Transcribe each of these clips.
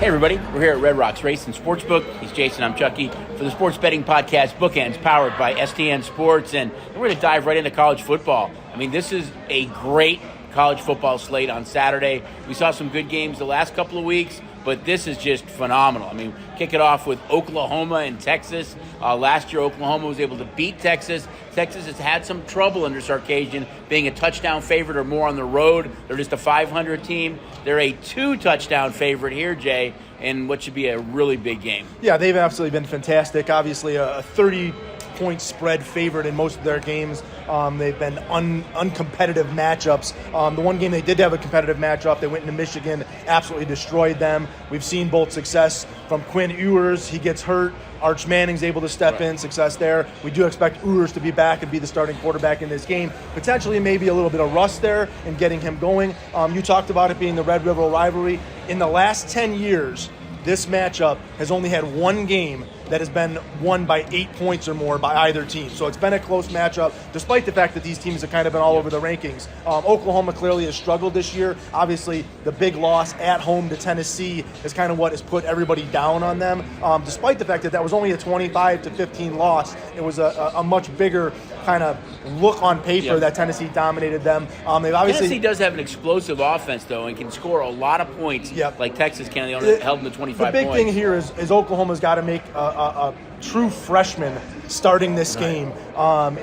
Hey everybody, we're here at Red Rocks Racing Sportsbook. He's Jason, I'm Chucky, for the sports betting podcast Bookends, powered by STN Sports, and we're going to dive right into college football. I mean, this is a great college football slate on Saturday. We saw some good games the last couple of weeks, but this is just phenomenal. I mean, kick it off with Oklahoma and Texas. Last year, Oklahoma was able to beat Texas. Texas has had some trouble under Sarkisian, being a touchdown favorite or more on the road. They're just a 500 team. They're a 2-touchdown favorite here, Jay, in what should be a really big game. Yeah, they've absolutely been fantastic. Obviously, a 30-point spread favorite in most of their games. They've been uncompetitive matchups. The one game they did have a competitive matchup, they went into Michigan, absolutely destroyed them. We've seen both success from Quinn Ewers. He gets hurt. Arch Manning's able to step in, success there. We do expect Ewers to be back and be the starting quarterback in this game. Potentially maybe a little bit of rust there in getting him going. You talked about it being the Red River rivalry. In the last 10 years, this matchup has only had one game that has been won by 8 points or more by either team. So it's been a close matchup, despite the fact that these teams have kind of been all over the rankings. Oklahoma clearly has struggled this year. Obviously, the big loss at home to Tennessee is kind of what has put everybody down on them. Despite the fact that that was only a 25-15 loss, it was a much bigger kind of look on paper that Tennessee dominated them. They've obviously Tennessee does have an explosive offense, though, and can score a lot of points like Texas can. They only held them to 25 points. The big thing here is Oklahoma's got to make a true freshman starting this game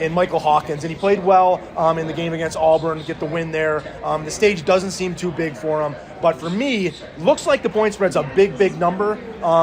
in Michael Hawkins, and he played well in the game against Auburn, get the win there. The stage doesn't seem too big for him, but for me, looks like the point spread's a big number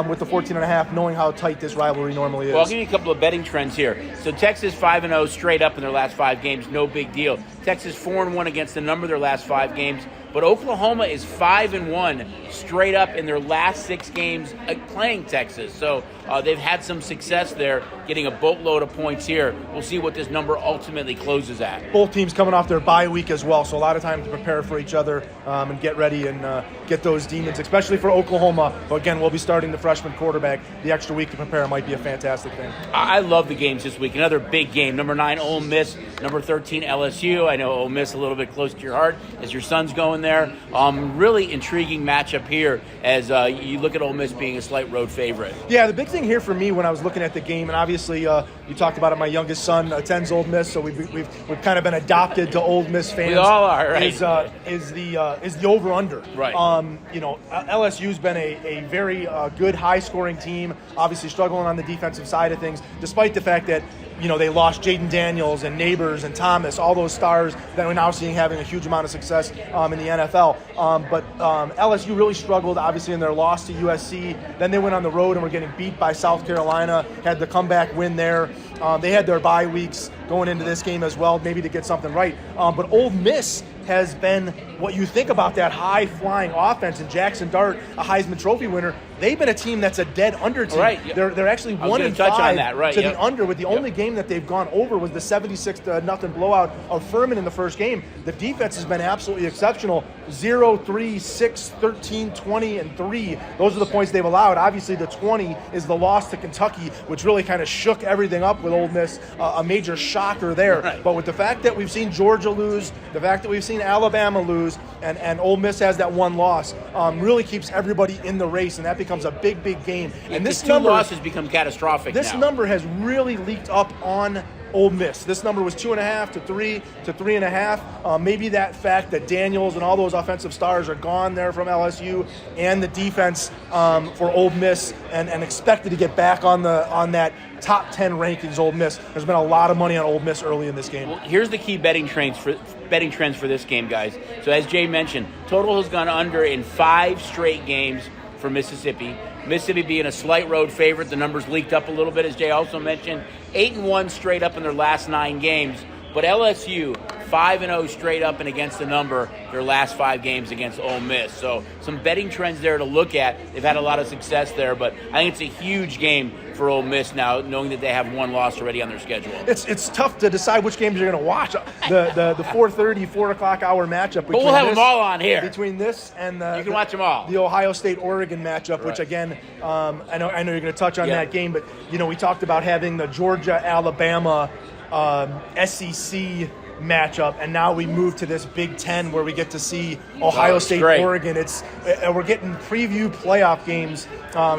with the 14.5, knowing how tight this rivalry normally is. Well, I'll give you a couple of betting trends here. So Texas 5-0 straight up in their last 5 games, no big deal. Texas 4-1 against the number of their last 5 games. But Oklahoma is 5-1 straight up in their last 6 games playing Texas. So they've had some success there, getting a boatload of points here. We'll see what this number ultimately closes at. Both teams coming off their bye week as well, so a lot of time to prepare for each other and get ready and get those demons, especially for Oklahoma. But again, we'll be starting the freshman quarterback. The extra week to prepare might be a fantastic thing. I love the games this week. Another big game. Number 9, Ole Miss. Number 13, LSU. I know Ole Miss a little bit close to your heart as your son's going there. Really intriguing matchup here as you look at Ole Miss being a slight road favorite. Yeah, the big thing here for me when I was looking at the game, and obviously you talked about it, my youngest son attends Ole Miss, so we've kind of been adopted to Ole Miss fans. We all are, right? Is the over/under. Right. LSU's been a very good, high-scoring team, obviously struggling on the defensive side of things, despite the fact that they lost Jaden Daniels and Neighbors and Thomas, all those stars that we're now seeing having a huge amount of success in the NFL. But LSU really struggled, obviously, in their loss to USC. Then they went on the road and were getting beat by South Carolina, had the comeback win there. They had their bye weeks going into this game as well, maybe to get something right. But Ole Miss has been what you think about that high-flying offense, and Jackson Dart, a Heisman Trophy winner. They've been a team that's a dead under team. Right. They're actually 1-5 to the under, with the only game that they've gone over was the 76-0 blowout of Furman in the first game. The defense has been absolutely exceptional. 0-3, 6, 13, 20, and 3. Those are the points they've allowed. Obviously, the 20 is the loss to Kentucky, which really kind of shook everything up with Ole Miss, a major shocker there. Right. But with the fact that we've seen Georgia lose, the fact that we've seen Alabama lose, and Ole Miss has that one loss, really keeps everybody in the race, and that becomes a big game. And this two losses become catastrophic. This number has really leaked up on Ole Miss. This number was 2.5 to 3 to 3.5. Maybe that fact that Daniels and all those offensive stars are gone there from LSU, and the defense for Ole Miss, and expected to get back on that top 10 rankings. Ole Miss. There's been a lot of money on Ole Miss early in this game. Well, here's the key betting trends for this game, guys. So as Jay mentioned, total has gone under in 5 straight games for Mississippi. Mississippi being a slight road favorite. The numbers leaked up a little bit, as Jay also mentioned. 8-1 straight up in their last 9 games. But LSU, 5-0 straight up and against the number their last 5 games against Ole Miss. So some betting trends there to look at. They've had a lot of success there, but I think it's a huge game for Ole Miss now, knowing that they have one loss already on their schedule. It's tough to decide which games you're going to watch. The 4:30, 4 o'clock hour matchup. But we'll have them all on here. Between this and you can watch them all. The Ohio State-Oregon matchup, right, which again, I know you're going to touch on that game, but we talked about having the Georgia-Alabama SEC matchup, and now we move to this Big Ten where we get to see Ohio State, great. Oregon. We're getting preview playoff games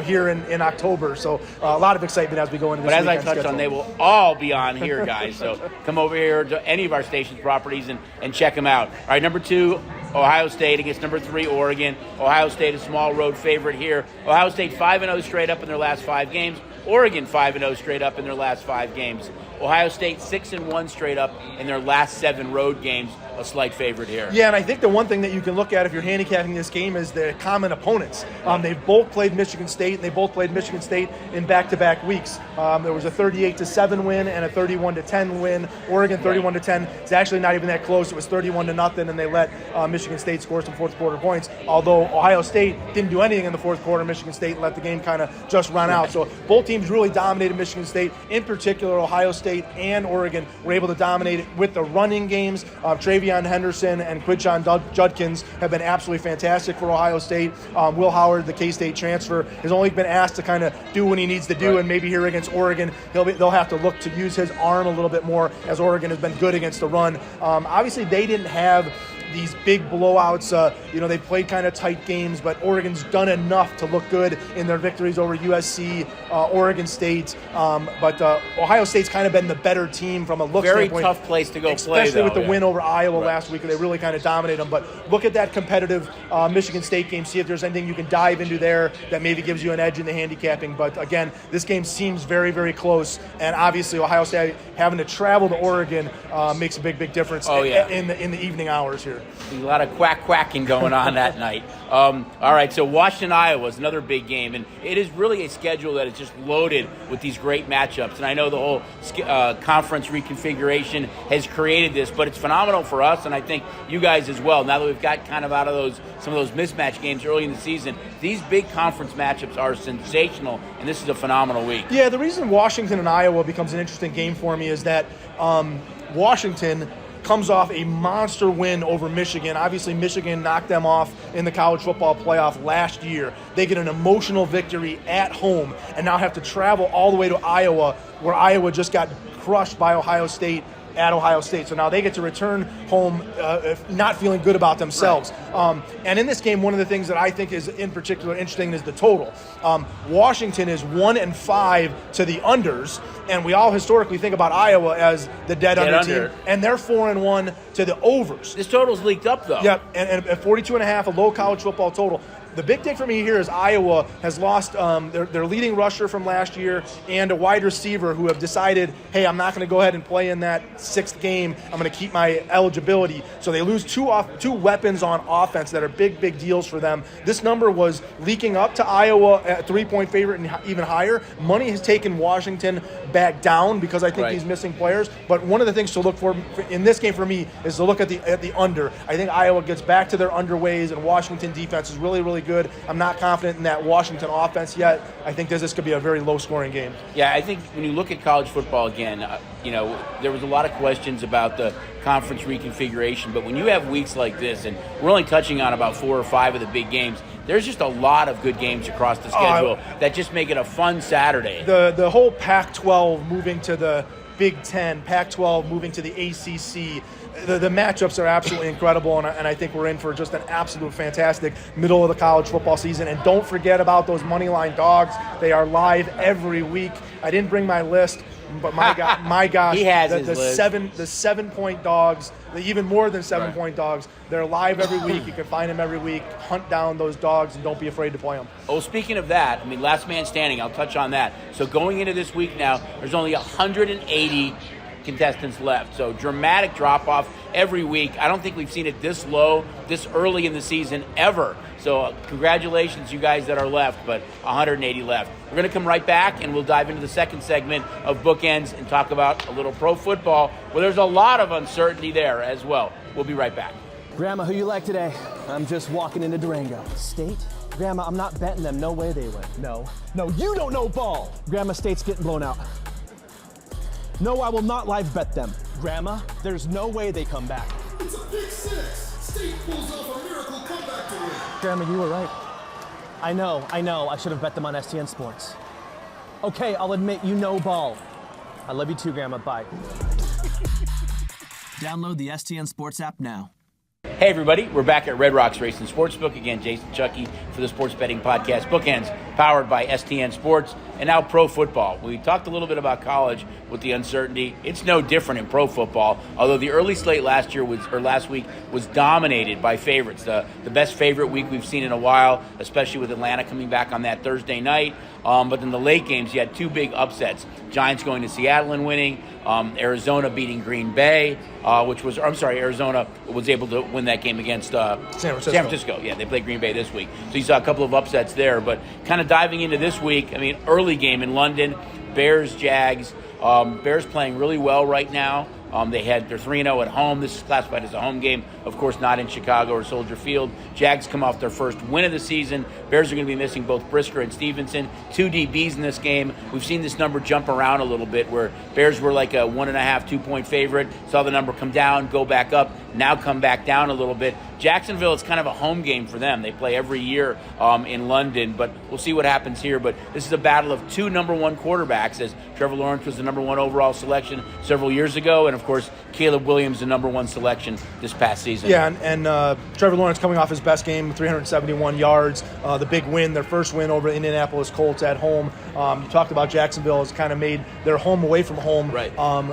here in October, so a lot of excitement as we go into this. But as I weekend touched schedule. on, they will all be on here, guys. So come over here to any of our station's properties and check them out. All right, number 2, Ohio State against number 3, Oregon. Ohio State, a small road favorite here. Ohio State 5-0 straight up in their last 5 games. Oregon 5-0 straight up in their last 5 games. Ohio State 6-1 straight up in their last 7 road games. A slight favorite here. Yeah, and I think the one thing that you can look at if you're handicapping this game is the common opponents. They've both played Michigan State, and they both played Michigan State in back-to-back weeks. There was a 38-7 win and a 31-10 win. Oregon 31-10. It's actually not even that close. It was 31-0, and they let Michigan State score some fourth quarter points. Although Ohio State didn't do anything in the fourth quarter, Michigan State let the game kind of just run out. So both teams really dominated Michigan State. In particular, Ohio State and Oregon were able to dominate it with the running games. Travion Henderson and Quinshon Judkins have been absolutely fantastic for Ohio State. Will Howard, the K-State transfer, has only been asked to kind of do what he needs to do, and maybe here against Oregon, they'll have to look to use his arm a little bit more, as Oregon has been good against the run. Obviously, they didn't have these big blowouts. They played kind of tight games, but Oregon's done enough to look good in their victories over USC, Oregon State. But Ohio State's kind of been the better team from a look Very standpoint. Tough place to go play, especially with the yeah. win over Iowa last week. They really kind of dominated them. But look at that competitive Michigan State game. See if there's anything you can dive into there that maybe gives you an edge in the handicapping. But again, this game seems very, very close. And obviously, Ohio State having to travel to Oregon makes a big, big difference in the evening hours here. A lot of quacking going on that night. All right, so Washington, Iowa is another big game, and it is really a schedule that is just loaded with these great matchups. And I know the whole conference reconfiguration has created this, but it's phenomenal for us, and I think you guys as well. Now that we've got kind of out of some of those mismatch games early in the season, these big conference matchups are sensational, and this is a phenomenal week. Yeah, the reason Washington and Iowa becomes an interesting game for me is that Washington comes off a monster win over Michigan. Obviously, Michigan knocked them off in the college football playoff last year. They get an emotional victory at home and now have to travel all the way to Iowa, where Iowa just got crushed by Ohio State at Ohio State. So now they get to return home not feeling good about themselves. Right. And in this game, one of the things that I think is in particular interesting is the total. Washington is 1-5 to the unders, and we all historically think about Iowa as the dead under team, and they're 4-1 to the overs. This total's leaked up, though. Yep, and at 42.5, a low college football total. The big thing for me here is Iowa has lost their leading rusher from last year and a wide receiver who have decided, hey, I'm not going to go ahead and play in that 6th game. I'm going to keep my eligibility. So they lose two weapons on offense that are big, big deals for them. This number was leaking up to Iowa at 3-point favorite and even higher. Money has taken Washington back down because I think he's missing players. But one of the things to look for in this game for me is to look at the under. I think Iowa gets back to their underways, and Washington defense is really, really good. I'm not confident in that Washington offense yet. I think this could be a very low-scoring game. Yeah, I think when you look at college football again, there was a lot of questions about the conference reconfiguration, but when you have weeks like this, and we're only touching on about 4 or 5 of the big games, there's just a lot of good games across the schedule that just make it a fun Saturday. The whole Pac-12 moving to the Big Ten, Pac-12 moving to the ACC, the matchups are absolutely incredible, and I think we're in for just an absolute fantastic middle of the college football season. And don't forget about those moneyline dogs. They are live every week. I didn't bring my list, but my gosh, he has the 7-point dogs, even more than 7-point dogs, they're live every week. You can find them every week. Hunt down those dogs and don't be afraid to play them. Oh, speaking of that, last man standing, I'll touch on that. So going into this week now, there's only 180 contestants left. So dramatic drop-off every week. I don't think we've seen it this low, this early in the season ever. So congratulations, you guys that are left, but 180 left. We're going to come right back, and we'll dive into the second segment of Bookends and talk about a little pro football, where there's a lot of uncertainty there as well. We'll be right back. Grandma, who you like today? I'm just walking into Durango. State? Grandma, I'm not betting them. No way they win. No, you don't know ball. Grandma, State's getting blown out. No, I will not live bet them. Grandma, there's no way they come back. It's a big 6. State pulls off a miracle comeback to win. Grandma, you were right. I know. I should have bet them on STN Sports. Okay, I'll admit you know ball. I love you too, Grandma. Bye. Download the STN Sports app now. Hey everybody, we're back at Red Rocks Racing Sportsbook. Again, Jason Chucky for the Sports Betting Podcast, Bookends, powered by STN Sports, and now pro football. We talked a little bit about college with the uncertainty. It's no different in pro football, although the early slate last week was dominated by favorites. The best favorite week we've seen in a while, especially with Atlanta coming back on that Thursday night. But in the late games, you had two big upsets. Giants going to Seattle and winning, Arizona beating Green Bay, Arizona was able to win that game against San Francisco. Yeah, they played Green Bay this week. So you saw a couple of upsets there. But kind of diving into this week, I mean, early game in London, Bears, Jags. Bears playing really well right now. They're 3-0 at home. This is classified as a home game, of course, not in Chicago or Soldier Field. Jags come off their first win of the season. Bears are going to be missing both Brisker and Stevenson, two DBs in this game. We've seen this number jump around a little bit, where Bears were like a 1.5, 2-point favorite. Saw the number come down, go back up, now come back down a little bit. Jacksonville, it's kind of a home game for them. They play every year in London, but we'll see what happens here. But this is a battle of two number one quarterbacks, as Trevor Lawrence was the number one overall selection several years ago, and of course, Caleb Williams, the number one selection this past season. Yeah, and Trevor Lawrence coming off his best game, 371 yards, the big win, their first win over Indianapolis Colts at home. You talked about Jacksonville has kind of made their home away from home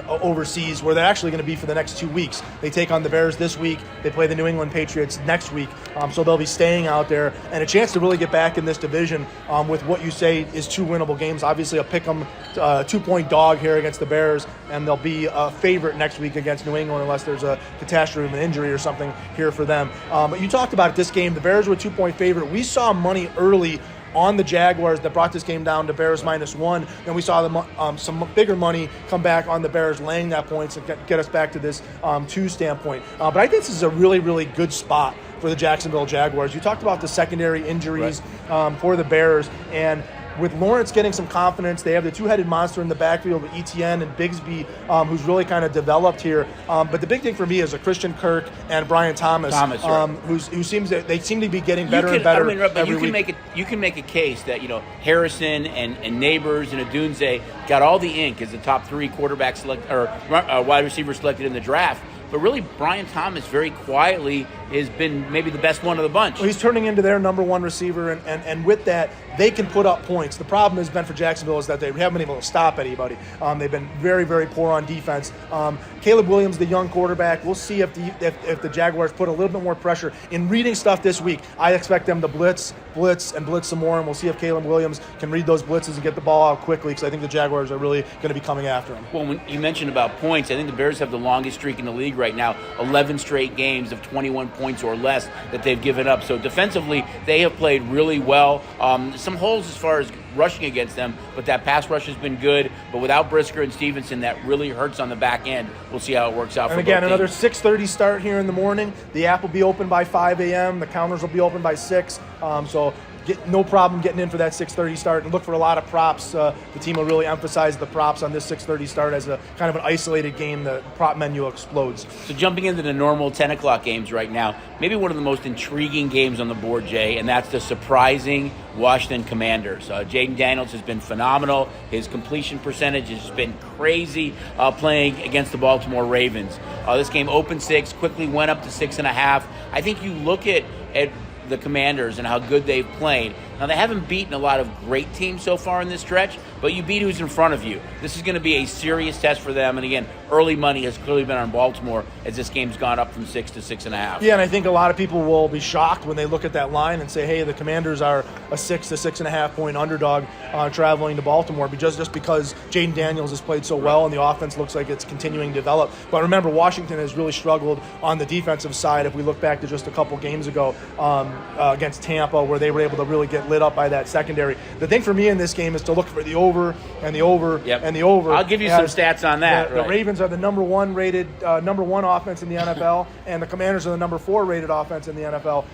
overseas, where they're actually going to be for the next 2 weeks. They take on the Bears this week. They play the New England Patriots next week. So they'll be staying out there, and a chance to really get back in this division with what you say is two winnable games. Obviously, a pick'em 2-point dog here against the Bears, and they'll be a favorite next week against New England unless there's a catastrophe, an injury or something here for them. But you talked about this game. The Bears were a 2-point favorite. We saw money early on the Jaguars that brought this game down to Bears -1. Then we saw some bigger money come back on the Bears laying that points and get us back to this 2 standpoint. But I think this is a really, really good spot for the Jacksonville Jaguars. You talked about the secondary injuries for the Bears, and with Lawrence getting some confidence, they have the two-headed monster in the backfield with Etienne and Bigsby, who's really kind of developed here. But the big thing for me is a Christian Kirk and Brian Thomas, who they seem to be getting better and better every week. You can make a case that Harrison and Neighbors and Adunze got all the ink as the top 3 quarterback wide receiver selected in the draft. But really, Brian Thomas very quietly has been maybe the best one of the bunch. Well, he's turning into their number one receiver, and with that, they can put up points. The problem has been for Jacksonville is that they haven't been able to stop anybody. They've been very, very poor on defense. Caleb Williams, the young quarterback, we'll see if the Jaguars put a little bit more pressure. In reading stuff this week, I expect them to blitz some more, and we'll see if Caleb Williams can read those blitzes and get the ball out quickly, because I think the Jaguars are really going to be coming after him. Well, when you mentioned about points, I think the Bears have the longest streak in the league right now, 11 straight games of 21 points or less that they've given up. So defensively, they have played really well. Some holes as far as rushing against them, but that pass rush has been good. But without Brisker and Stevenson, that really hurts on the back end. We'll see how it works out. And again, another 6:30 start here in the morning. The app will be open by 5 a.m. The counters will be open by 6. So no problem getting in for that 6:30 start, and look for a lot of props. The team will really emphasize the props on this 6:30 start as a kind of an isolated game. The prop menu explodes. So jumping into the normal 10 o'clock games right now, maybe one of the most intriguing games on the board, Jay, and that's the surprising Washington Commanders. Jaden Daniels has been phenomenal. His completion percentage has been crazy playing against the Baltimore Ravens. This game opened 6, quickly went up to 6.5. I think you look at the Commanders and how good they've played. Now, they haven't beaten a lot of great teams so far in this stretch, but you beat who's in front of you. This is going to be a serious test for them. And again, early money has clearly been on Baltimore as this game's gone up from 6 to 6.5. Yeah, and I think a lot of people will be shocked when they look at that line and say, hey, the Commanders are a 6 to 6.5 point underdog traveling to Baltimore, just because Jaden Daniels has played so well and the offense looks like it's continuing to develop. But remember, Washington has really struggled on the defensive side. If we look back to just a couple games ago against Tampa, where they were able to really get lit up by that secondary. The thing for me in this game is to look for the over and the over and the over. I'll give you some stats on that. The Ravens are the number one offense in the NFL, and the Commanders are the number 4 rated offense in the NFL.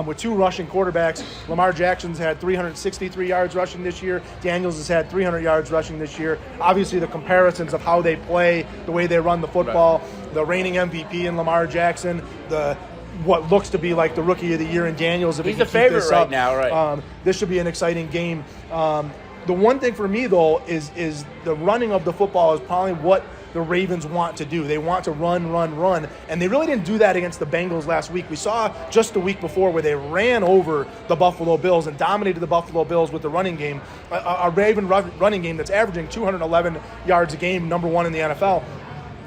With 2 rushing quarterbacks, Lamar Jackson's had 363 yards rushing this year. Daniels has had 300 yards rushing this year. Obviously, the comparisons of how they play, the way they run the football, the reigning MVP in Lamar Jackson, what looks to be like the rookie of the year in Daniels. If he's the favorite right now, right? This should be an exciting game. The one thing for me, though, is the running of the football is probably what the Ravens want to do. They want to run, and they really didn't do that against the Bengals last week. We saw just the week before where they ran over the Buffalo Bills and dominated the Buffalo Bills with the running game, a Raven running game that's averaging 211 yards a game, number 1 in the NFL.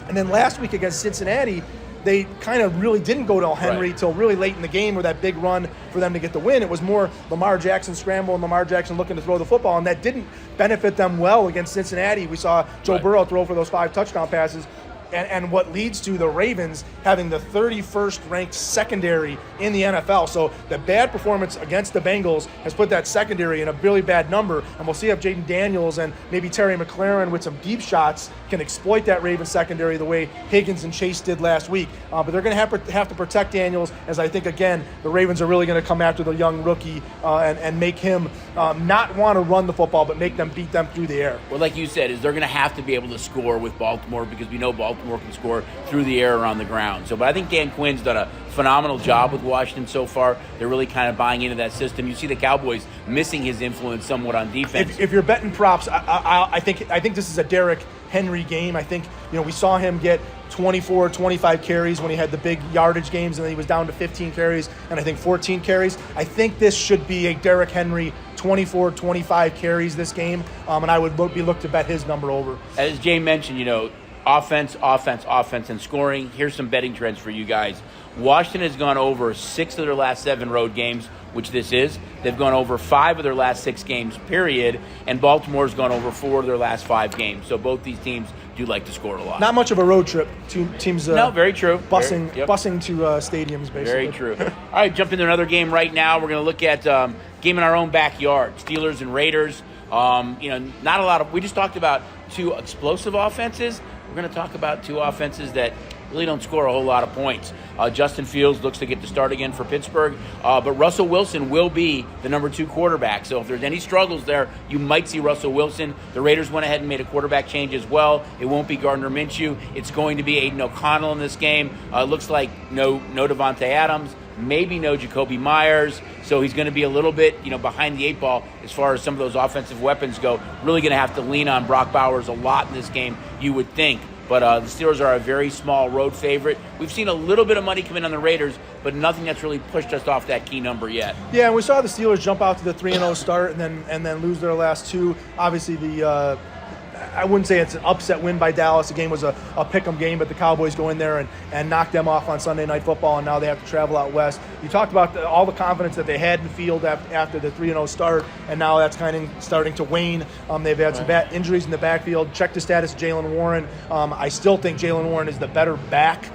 And then last week against Cincinnati, they kind of really didn't go to Henry till really late in the game, or that big run for them to get the win. It was more Lamar Jackson scramble and Lamar Jackson looking to throw the football, and that didn't benefit them well against Cincinnati. We saw Joe Burrow throw for those 5 touchdown passes. And what leads to the Ravens having the 31st ranked secondary in the NFL. So the bad performance against the Bengals has put that secondary in a really bad number. And we'll see if Jaden Daniels and maybe Terry McLaurin with some deep shots can exploit that Ravens secondary the way Higgins and Chase did last week. But they're going to have to protect Daniels, as I think, again, the Ravens are really going to come after the young rookie and make him not want to run the football, but make them beat them through the air. Well, like you said, they're going to have to be able to score with Baltimore, because we know Baltimore can score through the air or on the ground. So, but I think Dan Quinn's done a phenomenal job with Washington so far. They're really kind of buying into that system. You see the Cowboys missing his influence somewhat on defense. If you're betting props, I think this is a Derrick Henry game. I think, we saw him get 24, 25 carries when he had the big yardage games, and then he was down to 15 carries and I think 14 carries. I think this should be a Derrick Henry 24, 25 carries this game, and I would look to bet his number over. As Jay mentioned, offense, and scoring. Here's some betting trends for you guys. Washington has gone over 6 of their last 7 road games, which this is. They've gone over 5 of their last 6 games, period. And Baltimore's gone over 4 of their last 5 games. So both these teams do like to score a lot. Not much of a road trip. Teams no, very true. Busing to stadiums, basically. Very true. All right, jump into another game right now. We're going to look at game in our own backyard, Steelers and Raiders. Not a lot of – we just talked about 2 explosive offenses. We're going to talk about 2 offenses that really don't score a whole lot of points. Justin Fields looks to get the start again for Pittsburgh, but Russell Wilson will be the number 2 quarterback. So if there's any struggles there, you might see Russell Wilson. The Raiders went ahead and made a quarterback change as well. It won't be Gardner Minshew. It's going to be Aiden O'Connell in this game. Looks like no Devontae Adams, maybe no Jacoby Myers. So he's going to be a little bit, behind the 8 ball as far as some of those offensive weapons go. Really going to have to lean on Brock Bowers a lot in this game, you would think. But the Steelers are a very small road favorite. We've seen a little bit of money come in on the Raiders, but nothing that's really pushed us off that key number yet. Yeah, and we saw the Steelers jump out to the 3-0 start and then lose their last 2. Obviously, I wouldn't say it's an upset win by Dallas. The game was a pick-em game, but the Cowboys go in there and knock them off on Sunday Night Football, and now they have to travel out west. You talked about all the confidence that they had in the field after the 3-0 start, and now that's kind of starting to wane. They've had some bad injuries in the backfield. Check the status of Jalen Warren. I still think Jalen Warren is the better back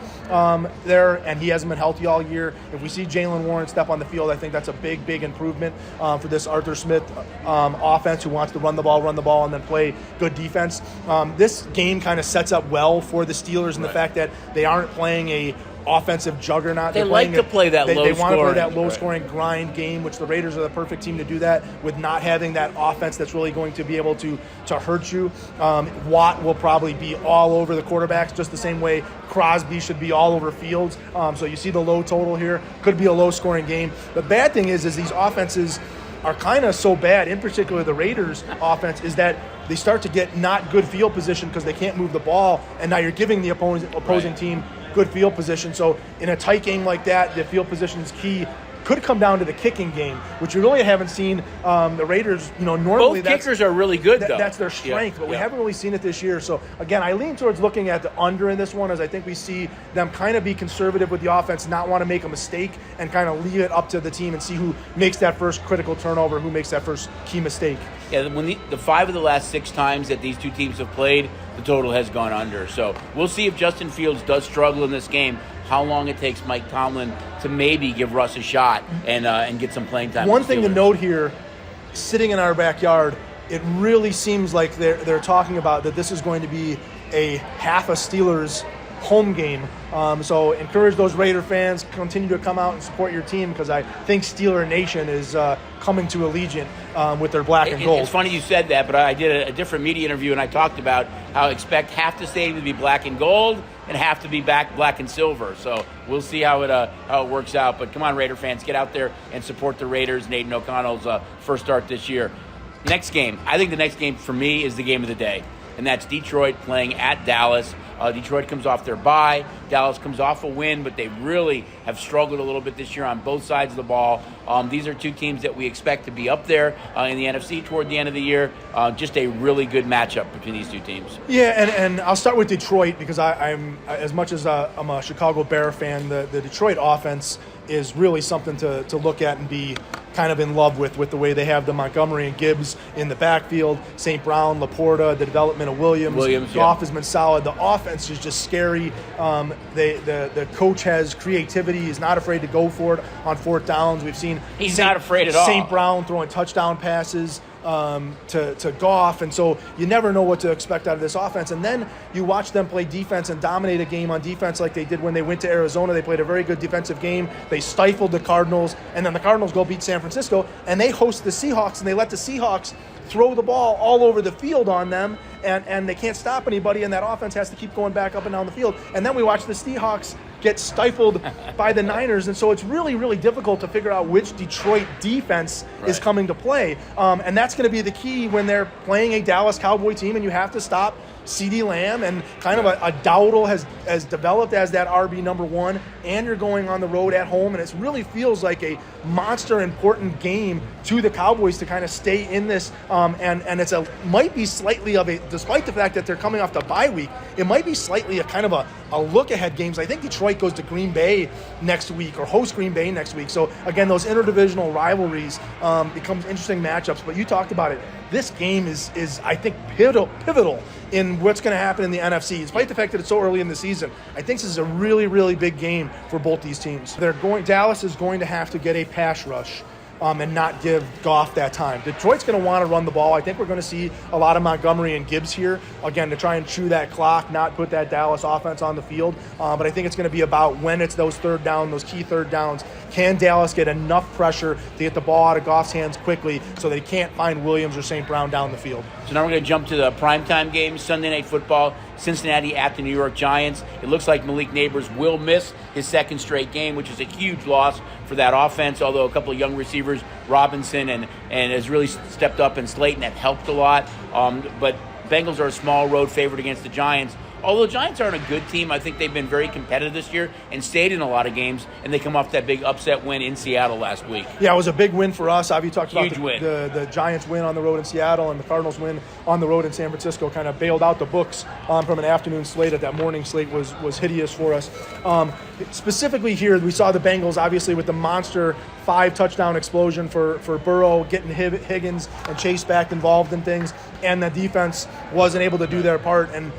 there, and he hasn't been healthy all year. If we see Jalen Warren step on the field, I think that's a big improvement for this Arthur Smith offense, who wants to run the ball, and then play good defense. This game kind of sets up well for the Steelers in the fact that they aren't playing a offensive juggernaut. They like to play that low-scoring. They want to play that low-scoring grind game, which the Raiders are the perfect team to do that with not having that offense that's really going to be able to hurt you. Watt will probably be all over the quarterbacks just the same way Crosby should be all over Fields. So you see the low total here. Could be a low-scoring game. The bad thing is these offenses are kind of so bad, in particular the Raiders' offense, is that they start to get not good field position because they can't move the ball, and now you're giving the opposing team good field position. So in a tight game like that, the field position is key. Could come down to the kicking game, which we really haven't seen. The Raiders, normally both kickers are really good, though. That's their strength, but we haven't really seen it this year. So again, I lean towards looking at the under in this one, as I think we see them kind of be conservative with the offense, not want to make a mistake, and kind of leave it up to the team and see who makes that first critical turnover, who makes that first key mistake. Yeah, when the 5 of the last 6 times that these 2 teams have played, the total has gone under. So we'll see if Justin Fields does struggle in this game, how long it takes Mike Tomlin to maybe give Russ a shot and get some playing time. One thing to note here, sitting in our backyard, it really seems like they're talking about that this is going to be a half a Steelers home game. So encourage those Raider fans, continue to come out and support your team, because I think Steeler Nation is coming to Allegiant with their black and gold. It's funny you said that, but I did a different media interview, and I talked about how I expect half the stadium to be black and gold and half to be black and silver. So we'll see how it works out. But come on, Raider fans, get out there and support the Raiders. Aiden O'Connell's first start this year. Next game. I think the next game for me is the game of the day. and that's Detroit playing at Dallas. Detroit comes off their bye. Dallas comes off a win, but they really have struggled a little bit this year on both sides of the ball. These are two teams that we expect to be up there in the NFC toward the end of the year. Just a really good matchup between these two teams. Yeah, and I'll start with Detroit because I'm as much as I'm a Chicago Bear fan, the Detroit offense is really something to look at and be kind of in love with the way they have the Montgomery and Gibbs in the backfield, St. Brown, Laporta, the development of Williams. Goff has been solid. The offense is just scary. The coach has creativity. He's not afraid to go for it on fourth downs. We've seen he's not afraid at all. St. Brown throwing touchdown passes to Goff, and so you never know what to expect out of this offense. And then you watch them play defense and dominate a game on defense like they did when they went to Arizona. They played a very good defensive game. They stifled the Cardinals, and then the Cardinals go beat San Francisco, and they host the Seahawks, and they let the Seahawks throw the ball all over the field on them, and they can't stop anybody, and that offense has to keep going back up and down the field. And then we watch the Seahawks get stifled by the Niners, and so it's really, really difficult to figure out which Detroit defense is coming to play. And that's going to be the key when they're playing a Dallas Cowboy team, and you have to stop CeeDee Lamb, and kind of a Dowdle has developed as that RB number one, and you're going on the road at home, and it really feels like a monster important game to the Cowboys to kind of stay in this, and it's might be slightly of a, despite the fact that they're coming off the bye week, it might be slightly a kind of a look ahead games. I think Detroit goes to Green Bay next week or hosts Green Bay next week, so again, those interdivisional rivalries become interesting matchups. But you talked about it. This game is I think pivotal in what's going to happen in the NFC. Despite the fact that it's so early in the season, I think this is a really, really big game for both these teams. Dallas is going to have to get a pass rush and not give Goff that time. Detroit's going to want to run the ball. I think we're going to see a lot of Montgomery and Gibbs here, again, to try and chew that clock, not put that Dallas offense on the field. But I think it's going to be about when it's those key third downs. Can Dallas get enough pressure to get the ball out of Goff's hands quickly so they can't find Williams or St. Brown down the field? So now we're going to jump to the primetime game, Sunday Night Football, Cincinnati at the New York Giants. It looks like Malik Neighbors will miss his second straight game, which is a huge loss for that offense, although a couple of young receivers, Robinson and has really stepped up, and Slayton have helped a lot. But Bengals are a small road favorite against the Giants. Although the Giants aren't a good team, I think they've been very competitive this year and stayed in a lot of games, and they come off that big upset win in Seattle last week. Yeah, it was a big win for us. You talked about the Giants win on the road in Seattle and the Cardinals win on the road in San Francisco. Kind of bailed out the books from an afternoon slate. That morning slate was hideous for us. Specifically here, we saw the Bengals obviously with the monster 5-touchdown explosion for Burrow, getting Higgins and Chase back involved in things, and the defense wasn't able to do their part. And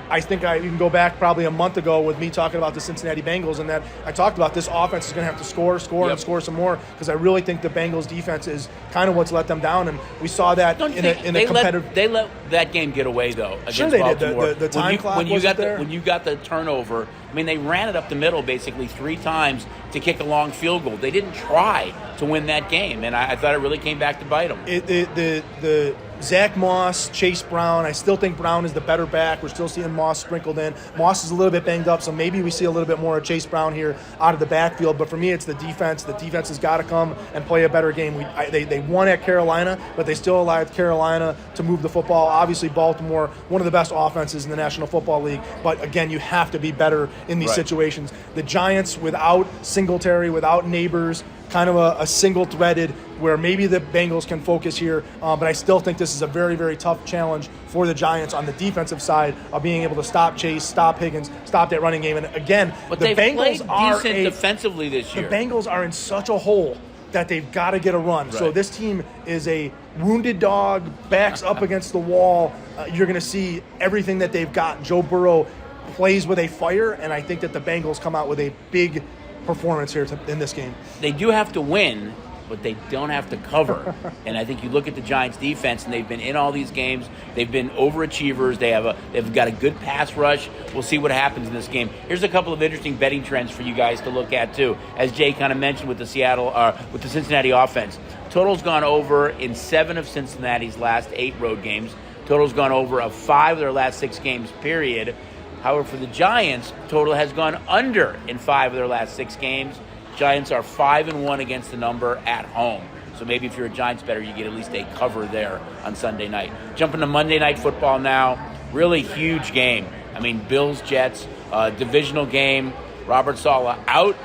I think you can go back probably a month ago with me talking about the Cincinnati Bengals, and that I talked about this offense is going to have to score and score some more, because I really think the Bengals defense is kind of what's let them down, and we saw that in a competitive. They let that game get away though against sure they Baltimore. Did. The time clock when you wasn't got there. when you got the turnover, I mean, they ran it up the middle basically 3 times to kick a long field goal. They didn't try to win that game, and I thought it really came back to bite them. The Zach Moss, Chase Brown, I still think Brown is the better back. We're still seeing Moss sprinkled in. Moss is a little bit banged up, so maybe we see a little bit more of Chase Brown here out of the backfield. But for me, it's the defense. The defense has got to come and play a better game. They won at Carolina, but they still allowed Carolina to move the football. Obviously, Baltimore, one of the best offenses in the National Football League. But again, you have to be better in these situations. The Giants, without Singletary, without Neighbors, kind of a single-threaded where maybe the Bengals can focus here, but I still think this is a very, very tough challenge for the Giants on the defensive side of being able to stop Chase, stop Higgins, stop that running game. And again, but the Bengals are decent defensively this year. The Bengals are in such a hole that they've got to get a run. So this team is a wounded dog, backs up against the wall. You're going to see everything that they've got. Joe Burrow plays with a fire, and I think that the Bengals come out with a big performance here in this game. They do have to win, but they don't have to cover. And I think you look at the Giants' defense, and they've been in all these games. They've been overachievers. They've got a good pass rush. We'll see what happens in this game. Here's a couple of interesting betting trends for you guys to look at too. As Jay kind of mentioned with the Cincinnati offense, total's gone over in 7 of Cincinnati's last 8 road games. Total's gone over of 5 of their last 6 games. Period. However, for the Giants, total has gone under in 5 of their last 6 games. Giants are 5-1 against the number at home. So maybe if you're a Giants bettor, you get at least a cover there on Sunday night. Jumping to Monday Night Football now. really huge game. I mean, Bills-Jets, divisional game, Robert Saleh out.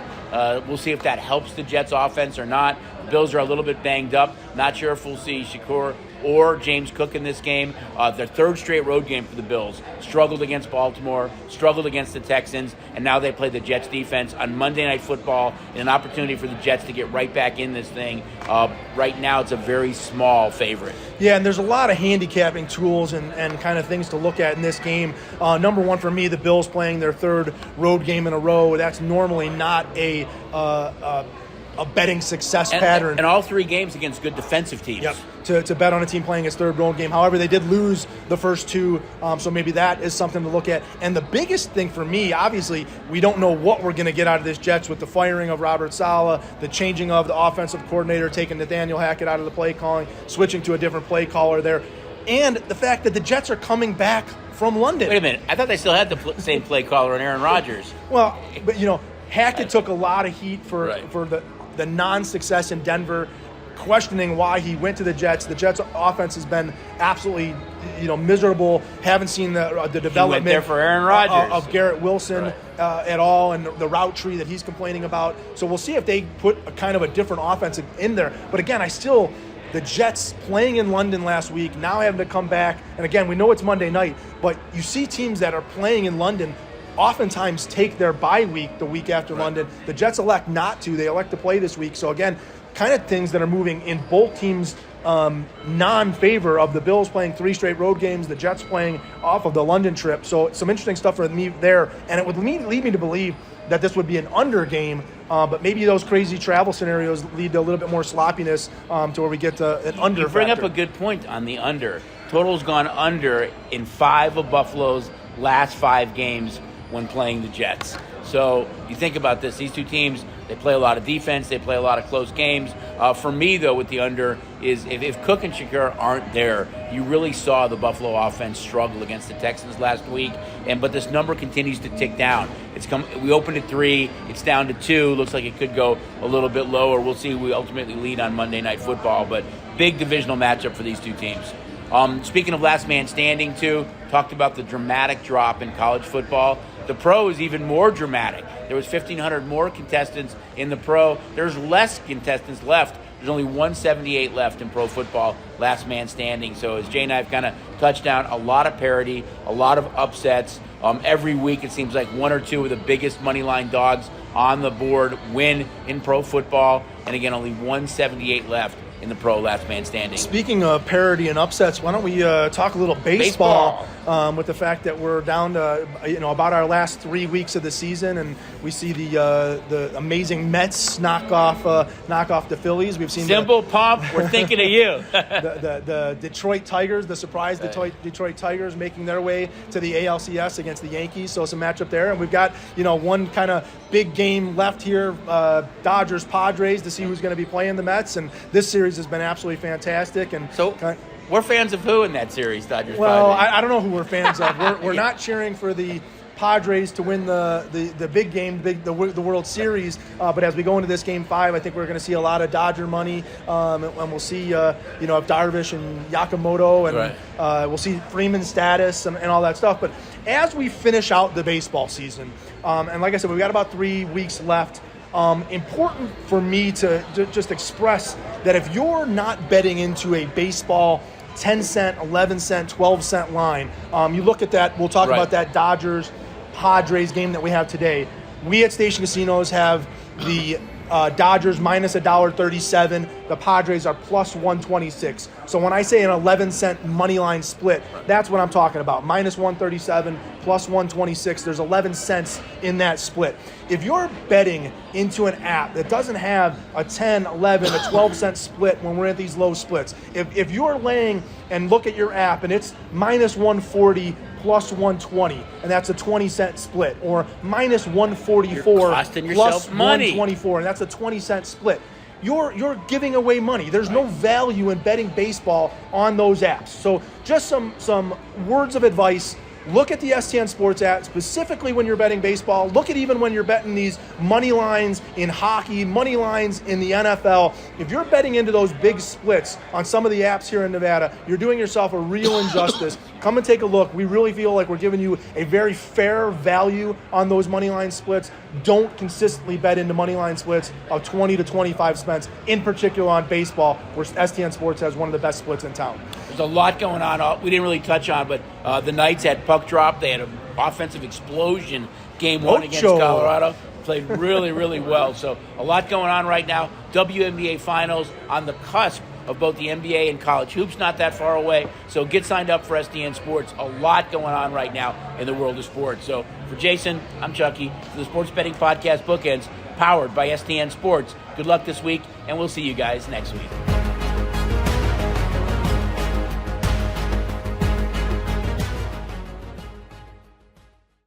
We'll see if that helps the Jets offense or not. The Bills are a little bit banged up. Not sure if we'll see Shakur or James Cook in this game. Their third straight road game for the Bills. Struggled against Baltimore, struggled against the Texans, and now they play the Jets defense on Monday Night Football, and an opportunity for the Jets to get right back in this thing. Right now it's a very small favorite. Yeah, and there's a lot of handicapping tools and kind of things to look at in this game. Number one for me, the Bills playing their third road game in a row. That's normally not a betting success pattern. And all three games against good defensive teams. Yep. To bet on a team playing its third road game. However, they did lose the first two, so maybe that is something to look at. And the biggest thing for me, obviously, we don't know what we're going to get out of this Jets with the firing of Robert Saleh, the changing of the offensive coordinator, taking Nathaniel Hackett out of the play calling, switching to a different play caller there, and the fact that the Jets are coming back from London. Wait a minute. I thought they still had the same play caller in Aaron Rodgers. Well, but, Hackett took a lot of heat for the non-success in Denver, questioning why he went to the Jets. The Jets' offense has been absolutely, miserable. Haven't seen the development. He went there for Aaron Rodgers of Garrett Wilson at all, and the route tree that he's complaining about. So we'll see if they put a kind of a different offense in there. But again, the Jets playing in London last week, now having to come back. And again, we know it's Monday night, but you see teams that are playing in London oftentimes take their bye week the week after London. The Jets elect not to. They elect to play this week. So again, kind of things that are moving in both teams' non-favor of the Bills playing three straight road games, the Jets playing off of the London trip. So some interesting stuff for me there. And it would lead me to believe that this would be an under game, but maybe those crazy travel scenarios lead to a little bit more sloppiness to where we get to an under. You bring factor. up a good point on the under. Total's gone under in 5 of Buffalo's last 5 games when playing the Jets. So you think about this, these two teams, they play a lot of defense, they play a lot of close games. For me, though, with the under is if Cook and Shakur aren't there, you really saw the Buffalo offense struggle against the Texans last week. But this number continues to tick down. We opened at 3, it's down to 2. Looks like it could go a little bit lower. We'll see. We ultimately lead on Monday Night Football, but big divisional matchup for these two teams. Speaking of last man standing, too, talked about the dramatic drop in college football. The pro is even more dramatic. There was 1,500 more contestants in the pro. There's less contestants left. There's only 178 left in pro football, last man standing. So as Jay and I have kind of touched on, a lot of parity, a lot of upsets. Every week it seems like 1 or 2 of the biggest money line dogs on the board win in pro football. And again, only 178 left in the pro last man standing. Speaking of parity and upsets, why don't we talk a little baseball. With the fact that we're down to about our last 3 weeks of the season, and we see the amazing Mets knock off the Phillies. We've seen Simple Pump. We're thinking of you. the Detroit Tigers, the surprise Detroit Tigers, making their way to the ALCS against the Yankees. So some matchup there, and we've got one kind of big game left here, Dodgers Padres, to see who's going to be playing the Mets, and this series has been absolutely fantastic. And so we're fans of who in that series, Dodgers? Well, I don't know who we're fans of. We're not cheering for the Padres to win the big game, the World Series. But as we go into this Game 5, I think we're going to see a lot of Dodger money, and we'll see if Darvish and Yamamoto, and we'll see Freeman's status and all that stuff. But as we finish out the baseball season, and like I said, we've got about 3 weeks left. Important for me to just express that if you're not betting into a baseball 10-cent, 11-cent, 12-cent line, you look at that. We'll talk about that Dodgers-Padres game that we have today. We at Station Casinos have the Dodgers minus $1.37. The Padres are plus 126. So when I say an 11-cent money line split, that's what I'm talking about. Minus 137, plus 126. There's 11 cents in that split. If you're betting into an app that doesn't have a 10, 11, a 12-cent split when we're at these low splits, if you're laying and look at your app and it's minus 140, plus 120, and that's a 20-cent split, or minus 144 plus 124, and that's a 20-cent split. You're giving away money. There's no value in betting baseball on those apps. So just some words of advice. Look at the STN Sports app, specifically when you're betting baseball. Look at even when you're betting these money lines in hockey, money lines in the NFL. If you're betting into those big splits on some of the apps here in Nevada, you're doing yourself a real injustice. come and take a look. We really feel like we're giving you a very fair value on those money line splits. Don't consistently bet into money line splits of 20 to 25 cents, in particular on baseball, where STN Sports has one of the best splits in town. There's a lot going on. We didn't really touch on, but the Knights had puck drop. They had an offensive explosion game one against Colorado. Played really, really well. So a lot going on right now. WNBA Finals on the cusp of both the NBA and college hoops, not that far away. So get signed up for SDN Sports. A lot going on right now in the world of sports. So for Jason, I'm Chucky. For the Sports Betting Podcast Bookends, powered by SDN Sports. Good luck this week, and we'll see you guys next week.